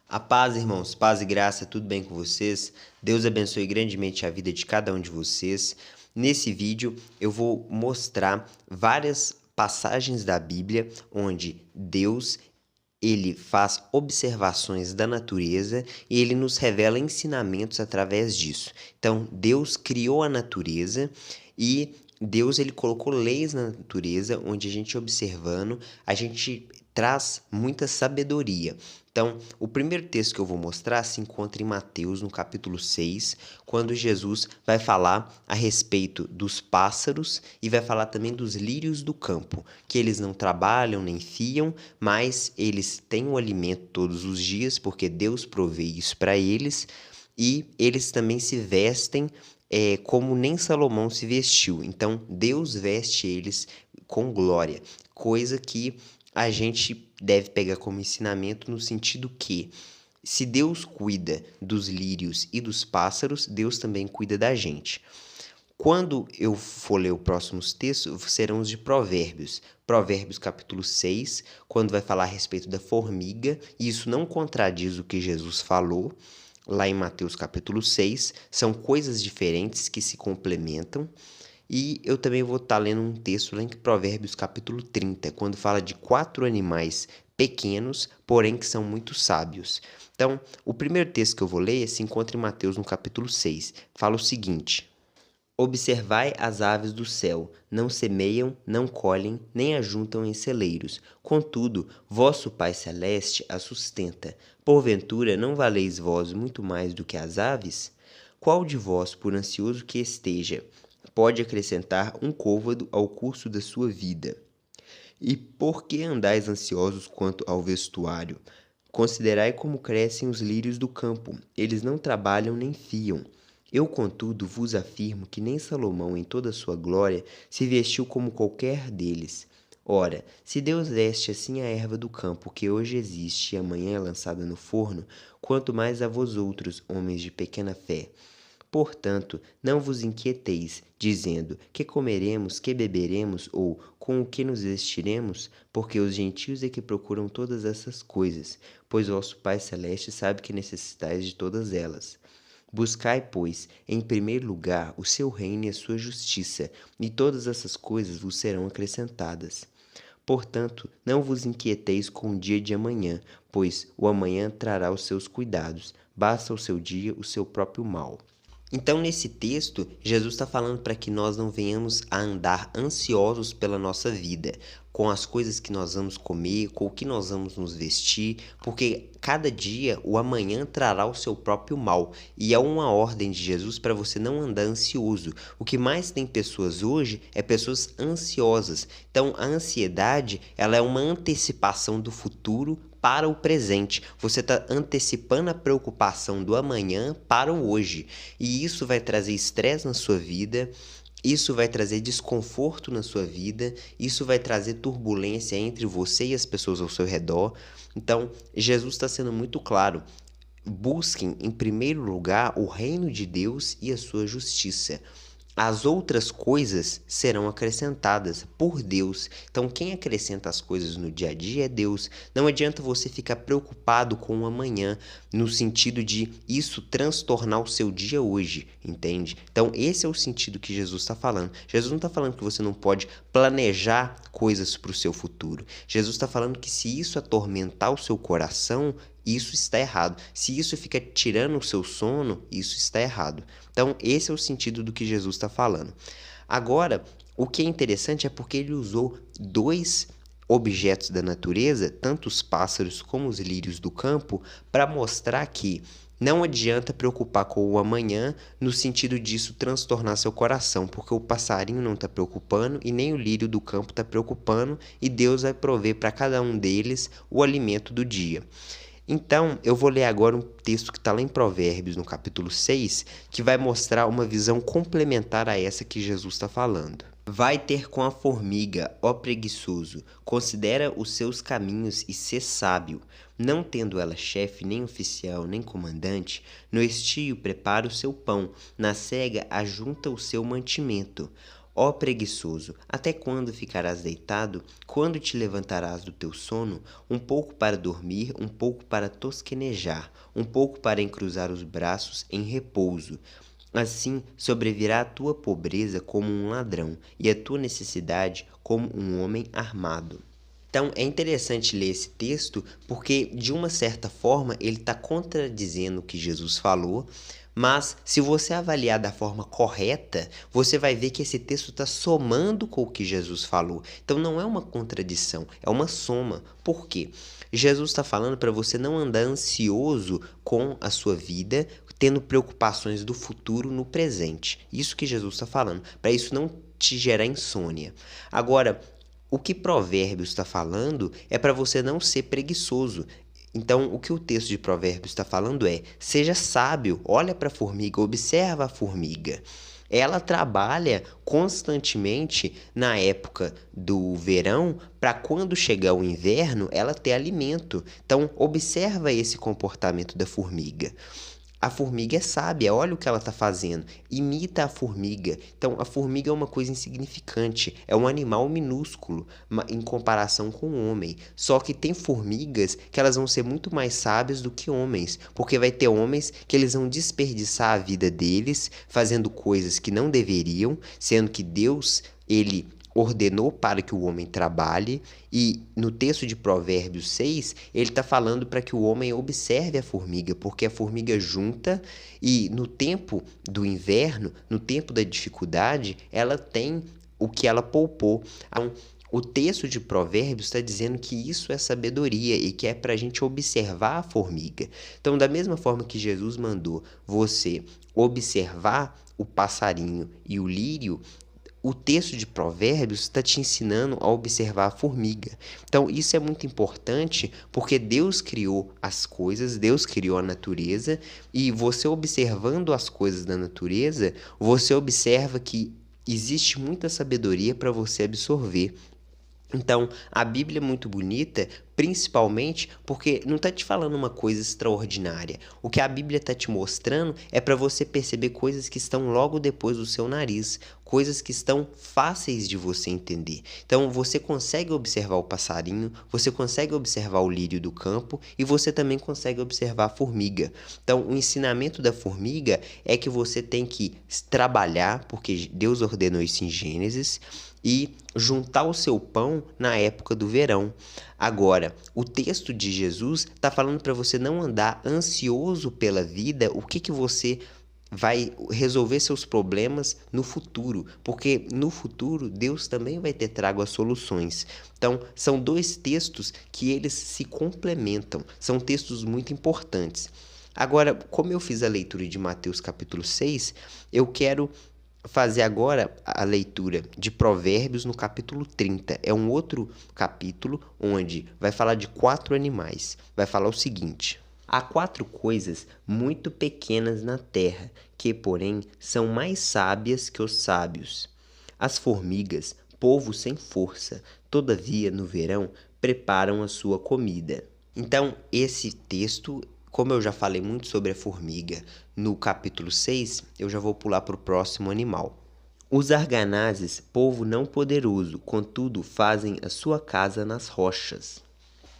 A paz, irmãos, paz e graça, tudo bem com vocês? Deus abençoe grandemente a vida de cada um de vocês. Nesse vídeo eu vou mostrar várias passagens da Bíblia onde Deus ele faz observações da natureza e ele nos revela ensinamentos através disso. Então, Deus criou a natureza e Deus ele colocou leis na natureza onde a gente observando, a gente traz muita sabedoria. Então, o primeiro texto que eu vou mostrar se encontra em Mateus, no capítulo 6, quando Jesus vai falar a respeito dos pássaros e vai falar também dos lírios do campo, que eles não trabalham nem fiam, mas eles têm o alimento todos os dias, porque Deus provê isso para eles, e eles também se vestem como nem Salomão se vestiu. Então, Deus veste eles com glória, coisa que a gente deve pegar como ensinamento no sentido que, se Deus cuida dos lírios e dos pássaros, Deus também cuida da gente. Quando eu for ler os próximos textos, serão os de Provérbios. Provérbios capítulo 6, quando vai falar a respeito da formiga, e isso não contradiz o que Jesus falou, lá em Mateus capítulo 6, são coisas diferentes que se complementam. E eu também vou estar lendo um texto lá em Provérbios capítulo 30, quando fala de 4 animais pequenos, porém que são muito sábios. Então, o primeiro texto que eu vou ler se encontra em Mateus no capítulo 6. Fala o seguinte: Observai as aves do céu, não semeiam, não colhem, nem ajuntam em celeiros. Contudo, vosso Pai Celeste as sustenta. Porventura, não valeis vós muito mais do que as aves? Qual de vós, por ansioso que esteja, pode acrescentar um côvado ao curso da sua vida? E por que andais ansiosos quanto ao vestuário? Considerai como crescem os lírios do campo, eles não trabalham nem fiam. Eu, contudo, vos afirmo que nem Salomão, em toda a sua glória, se vestiu como qualquer deles. Ora, se Deus veste assim a erva do campo, que hoje existe e amanhã é lançada no forno, quanto mais a vós outros, homens de pequena fé. Portanto, não vos inquieteis, dizendo: que comeremos, que beberemos, ou com o que nos vestiremos? Porque os gentios é que procuram todas essas coisas, pois vosso Pai Celeste sabe que necessitais de todas elas. Buscai, pois, em primeiro lugar o seu reino e a sua justiça, e todas essas coisas vos serão acrescentadas. Portanto, não vos inquieteis com o dia de amanhã, pois o amanhã trará os seus cuidados. Basta o seu dia o seu próprio mal. Então, nesse texto, Jesus está falando para que nós não venhamos a andar ansiosos pela nossa vida, com as coisas que nós vamos comer, com o que nós vamos nos vestir, porque cada dia o amanhã trará o seu próprio mal. E é uma ordem de Jesus para você não andar ansioso. O que mais tem pessoas hoje é pessoas ansiosas. Então, a ansiedade, ela é uma antecipação do futuro para o presente. Você está antecipando a preocupação do amanhã para o hoje. E isso vai trazer estresse na sua vida, isso vai trazer desconforto na sua vida, isso vai trazer turbulência entre você e as pessoas ao seu redor. Então, Jesus está sendo muito claro. Busquem, em primeiro lugar, o reino de Deus e a sua justiça. As outras coisas serão acrescentadas por Deus. Então, quem acrescenta as coisas no dia a dia é Deus. Não adianta você ficar preocupado com o amanhã, no sentido de isso transtornar o seu dia hoje, entende? Então, esse é o sentido que Jesus está falando. Jesus não está falando que você não pode planejar coisas para o seu futuro. Jesus está falando que se isso atormentar o seu coração, isso está errado. Se isso fica tirando o seu sono, isso está errado. Então, esse é o sentido do que Jesus está falando. Agora, o que é interessante é porque ele usou dois objetos da natureza, tanto os pássaros como os lírios do campo, para mostrar que não adianta preocupar com o amanhã no sentido disso transtornar seu coração, porque o passarinho não está preocupando e nem o lírio do campo está preocupando, e Deus vai prover para cada um deles o alimento do dia. Então, eu vou ler agora um texto que está lá em Provérbios, no capítulo 6, que vai mostrar uma visão complementar a essa que Jesus está falando. Vai ter com a formiga, ó preguiçoso, considera os seus caminhos e sê sábio. Não tendo ela chefe, nem oficial, nem comandante, no estio prepara o seu pão, na cega ajunta o seu mantimento. Ó preguiçoso, até quando ficarás deitado? Quando te levantarás do teu sono? Um pouco para dormir, um pouco para tosquenejar, um pouco para encruzar os braços em repouso. Assim sobrevirá a tua pobreza como um ladrão, e a tua necessidade como um homem armado. Então é interessante ler esse texto porque, de uma certa forma, ele está contradizendo o que Jesus falou, mas se você avaliar da forma correta, você vai ver que esse texto está somando com o que Jesus falou. Então não é uma contradição, é uma soma. Por quê? Jesus está falando para você não andar ansioso com a sua vida, tendo preocupações do futuro no presente. Isso que Jesus está falando, para isso não te gerar insônia. Agora, o que Provérbios está falando é para você não ser preguiçoso. Então, o que o texto de Provérbios está falando é: seja sábio, olha para a formiga, observa a formiga. Ela trabalha constantemente na época do verão para quando chegar o inverno ela ter alimento. Então, observa esse comportamento da formiga. A formiga é sábia, olha o que ela está fazendo, imita a formiga. Então, a formiga é uma coisa insignificante, é um animal minúsculo em comparação com o homem. Só que tem formigas que elas vão ser muito mais sábias do que homens, porque vai ter homens que eles vão desperdiçar a vida deles fazendo coisas que não deveriam, sendo que Deus, ele ordenou para que o homem trabalhe, e no texto de Provérbios 6, ele está falando para que o homem observe a formiga, porque a formiga junta e no tempo do inverno, no tempo da dificuldade, ela tem o que ela poupou. Então, o texto de Provérbios está dizendo que isso é sabedoria e que é para a gente observar a formiga. Então, da mesma forma que Jesus mandou você observar o passarinho e o lírio, o texto de Provérbios está te ensinando a observar a formiga. Então, isso é muito importante porque Deus criou as coisas, Deus criou a natureza, e você observando as coisas da natureza, você observa que existe muita sabedoria para você absorver. Então, a Bíblia é muito bonita, principalmente porque não está te falando uma coisa extraordinária. O que a Bíblia está te mostrando é para você perceber coisas que estão logo depois do seu nariz, coisas que estão fáceis de você entender. Então, você consegue observar o passarinho, você consegue observar o lírio do campo e você também consegue observar a formiga. Então, o ensinamento da formiga é que você tem que trabalhar, porque Deus ordenou isso em Gênesis, e juntar o seu pão na época do verão. Agora, o texto de Jesus está falando para você não andar ansioso pela vida, o que você vai resolver seus problemas no futuro, porque no futuro Deus também vai ter trago as soluções. Então, são dois textos que eles se complementam, são textos muito importantes. Agora, como eu fiz a leitura de Mateus capítulo 6, eu quero fazer agora a leitura de Provérbios no capítulo 30. É um outro capítulo onde vai falar de 4 animais. Vai falar o seguinte: há 4 coisas muito pequenas na terra, que, porém, são mais sábias que os sábios. As formigas, povo sem força, todavia, no verão, preparam a sua comida. Então, esse texto, como eu já falei muito sobre a formiga no capítulo 6, eu já vou pular para o próximo animal. Os arganazes, povo não poderoso, contudo fazem a sua casa nas rochas.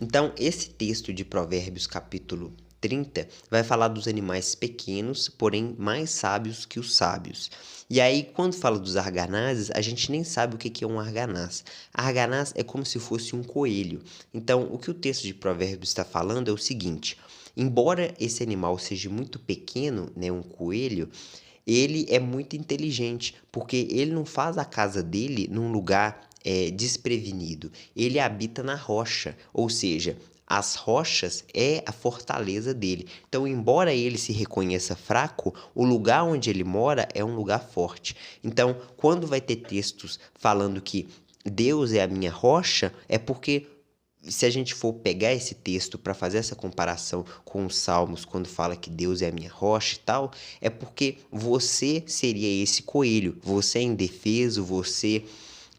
Então, esse texto de Provérbios capítulo 30 vai falar dos animais pequenos, porém mais sábios que os sábios. E aí, quando fala dos arganazes, a gente nem sabe o que é um arganaz. Arganaz é como se fosse um coelho. Então, o que o texto de Provérbios está falando é o seguinte: embora esse animal seja muito pequeno, né, um coelho, ele é muito inteligente, porque ele não faz a casa dele num lugar desprevenido. Ele habita na rocha, ou seja, as rochas é a fortaleza dele. Então, embora ele se reconheça fraco, o lugar onde ele mora é um lugar forte. Então, quando vai ter textos falando que Deus é a minha rocha, é porque se a gente for pegar esse texto para fazer essa comparação com os Salmos, quando fala que Deus é a minha rocha e tal, é porque você seria esse coelho. Você é indefeso, você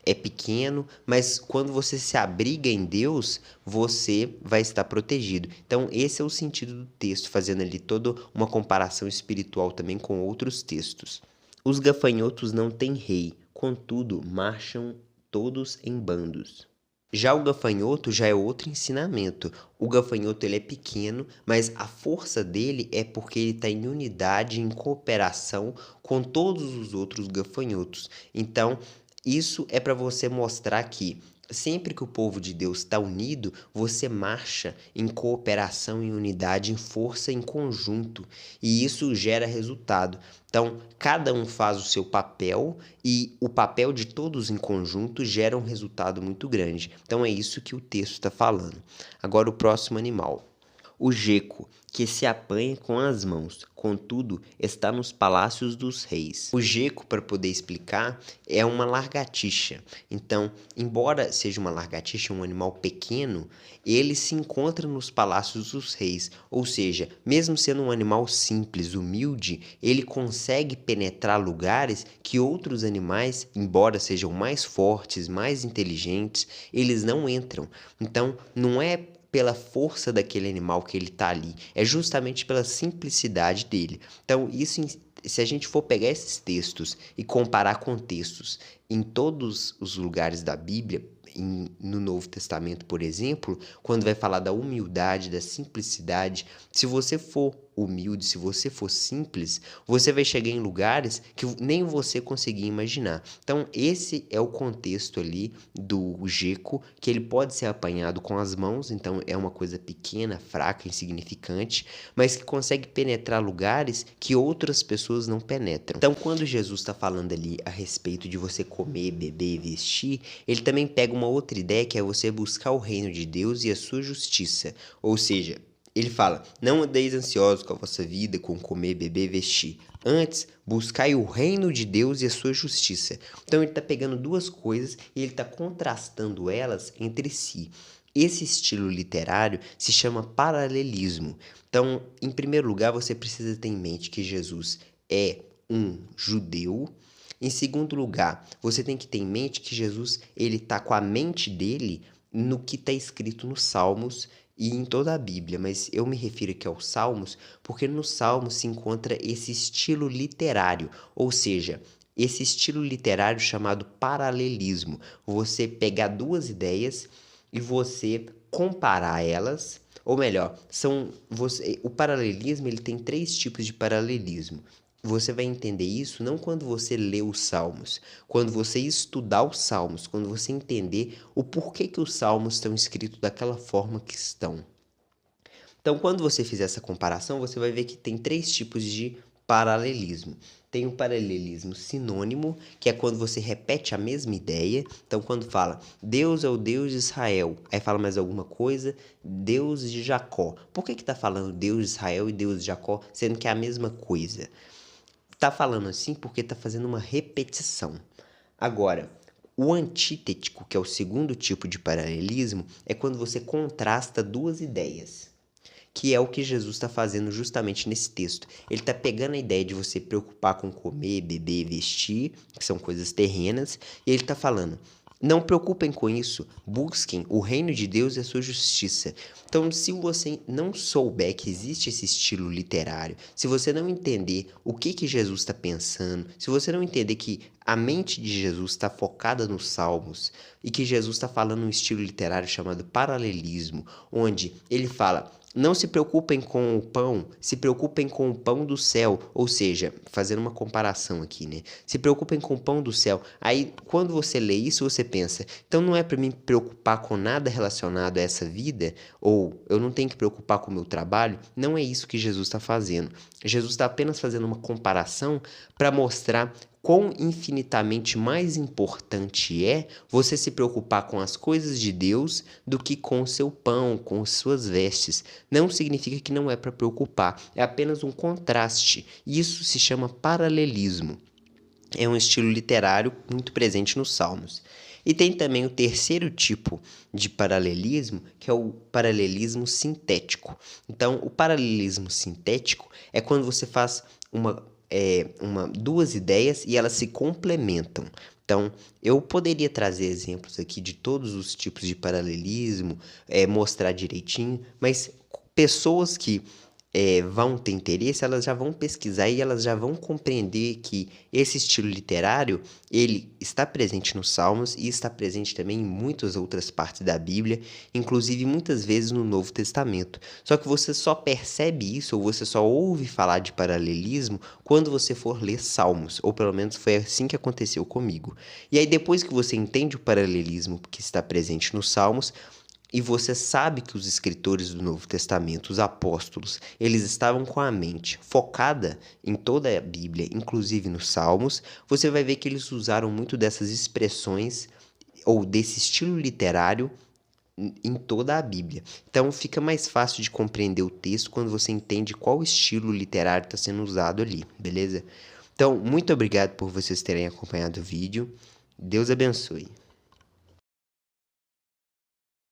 é pequeno, mas quando você se abriga em Deus, você vai estar protegido. Então, esse é o sentido do texto, fazendo ali toda uma comparação espiritual também com outros textos. Os gafanhotos não têm rei, contudo marcham todos em bandos. Já o gafanhoto já é outro ensinamento. O gafanhoto ele é pequeno, mas a força dele é porque ele está em unidade, em cooperação com todos os outros gafanhotos. Então, isso é para você mostrar que sempre que o povo de Deus está unido, você marcha em cooperação, em unidade, em força, em conjunto. E isso gera resultado. Então, cada um faz o seu papel e o papel de todos em conjunto gera um resultado muito grande. Então, é isso que o texto está falando. Agora, o próximo animal. O geco, que se apanha com as mãos, contudo, está nos palácios dos reis. O geco, para poder explicar, é uma lagartixa. Então, embora seja uma lagartixa, um animal pequeno, ele se encontra nos palácios dos reis. Ou seja, mesmo sendo um animal simples, humilde, ele consegue penetrar lugares que outros animais, embora sejam mais fortes, mais inteligentes, eles não entram. Então, não é pela força daquele animal que ele está ali, é justamente pela simplicidade dele. Então, isso, se a gente for pegar esses textos e comparar com textos em todos os lugares da Bíblia, no Novo Testamento, por exemplo, quando vai falar da humildade, da simplicidade, se você for humilde, se você for simples, você vai chegar em lugares que nem você conseguia imaginar. Então, esse é o contexto ali do geco, que ele pode ser apanhado com as mãos, então é uma coisa pequena, fraca, insignificante, mas que consegue penetrar lugares que outras pessoas não penetram. Então, quando Jesus está falando ali a respeito de você comer, beber e vestir, ele também pega uma outra ideia, que é você buscar o reino de Deus e a sua justiça. Ou seja, ele fala, não andeis ansiosos com a vossa vida, com comer, beber, vestir. Antes, buscai o reino de Deus e a sua justiça. Então ele está pegando duas coisas e ele está contrastando elas entre si. Esse estilo literário se chama paralelismo. Então, em primeiro lugar, você precisa ter em mente que Jesus é um judeu. Em segundo lugar, você tem que ter em mente que Jesus ele está com a mente dele no que está escrito nos Salmos e em toda a Bíblia, mas eu me refiro aqui aos Salmos porque nos Salmos se encontra esse estilo literário, ou seja, esse estilo literário chamado paralelismo. Você pegar duas ideias e você comparar elas, ou melhor, o paralelismo ele tem três tipos de paralelismo. Você vai entender isso não quando você lê os Salmos, quando você estudar os Salmos, quando você entender o porquê que os Salmos estão escritos daquela forma que estão. Então, quando você fizer essa comparação, você vai ver que tem três tipos de paralelismo. Tem o paralelismo sinônimo, que é quando você repete a mesma ideia. Então, quando fala Deus é o Deus de Israel, aí fala mais alguma coisa, Deus de Jacó. Por que está falando Deus de Israel e Deus de Jacó, sendo que é a mesma coisa? Tá falando assim porque tá fazendo uma repetição. Agora, o antítético, que é o segundo tipo de paralelismo, é quando você contrasta duas ideias, que é o que Jesus está fazendo justamente nesse texto. Ele está pegando a ideia de você preocupar com comer, beber, vestir, que são coisas terrenas, e ele está falando, não preocupem com isso, busquem o reino de Deus e a sua justiça. Então, se você não souber que existe esse estilo literário, se você não entender o que Jesus está pensando, se você não entender que a mente de Jesus está focada nos Salmos e que Jesus está falando um estilo literário chamado paralelismo, onde ele fala, não se preocupem com o pão, se preocupem com o pão do céu. Ou seja, fazendo uma comparação aqui, né? Se preocupem com o pão do céu. Aí, quando você lê isso, você pensa, então não é para me preocupar com nada relacionado a essa vida? Ou eu não tenho que preocupar com o meu trabalho? Não é isso que Jesus está fazendo. Jesus está apenas fazendo uma comparação para mostrar quão infinitamente mais importante é você se preocupar com as coisas de Deus do que com o seu pão, com suas vestes. Não significa que não é para preocupar, é apenas um contraste. Isso se chama paralelismo. É um estilo literário muito presente nos Salmos. E tem também o terceiro tipo de paralelismo, que é o paralelismo sintético. Então, o paralelismo sintético é quando você faz duas ideias e elas se complementam. Então, eu poderia trazer exemplos aqui de todos os tipos de paralelismo, mostrar direitinho, mas pessoas que vão ter interesse, elas já vão pesquisar e elas já vão compreender que esse estilo literário, ele está presente nos Salmos e está presente também em muitas outras partes da Bíblia, inclusive muitas vezes no Novo Testamento. Só que você só percebe isso, ou você só ouve falar de paralelismo quando você for ler Salmos, ou pelo menos foi assim que aconteceu comigo. E aí depois que você entende o paralelismo que está presente nos Salmos, e você sabe que os escritores do Novo Testamento, os apóstolos, eles estavam com a mente focada em toda a Bíblia, inclusive nos Salmos, você vai ver que eles usaram muito dessas expressões ou desse estilo literário em toda a Bíblia. Então fica mais fácil de compreender o texto quando você entende qual estilo literário está sendo usado ali, beleza? Então, muito obrigado por vocês terem acompanhado o vídeo. Deus abençoe.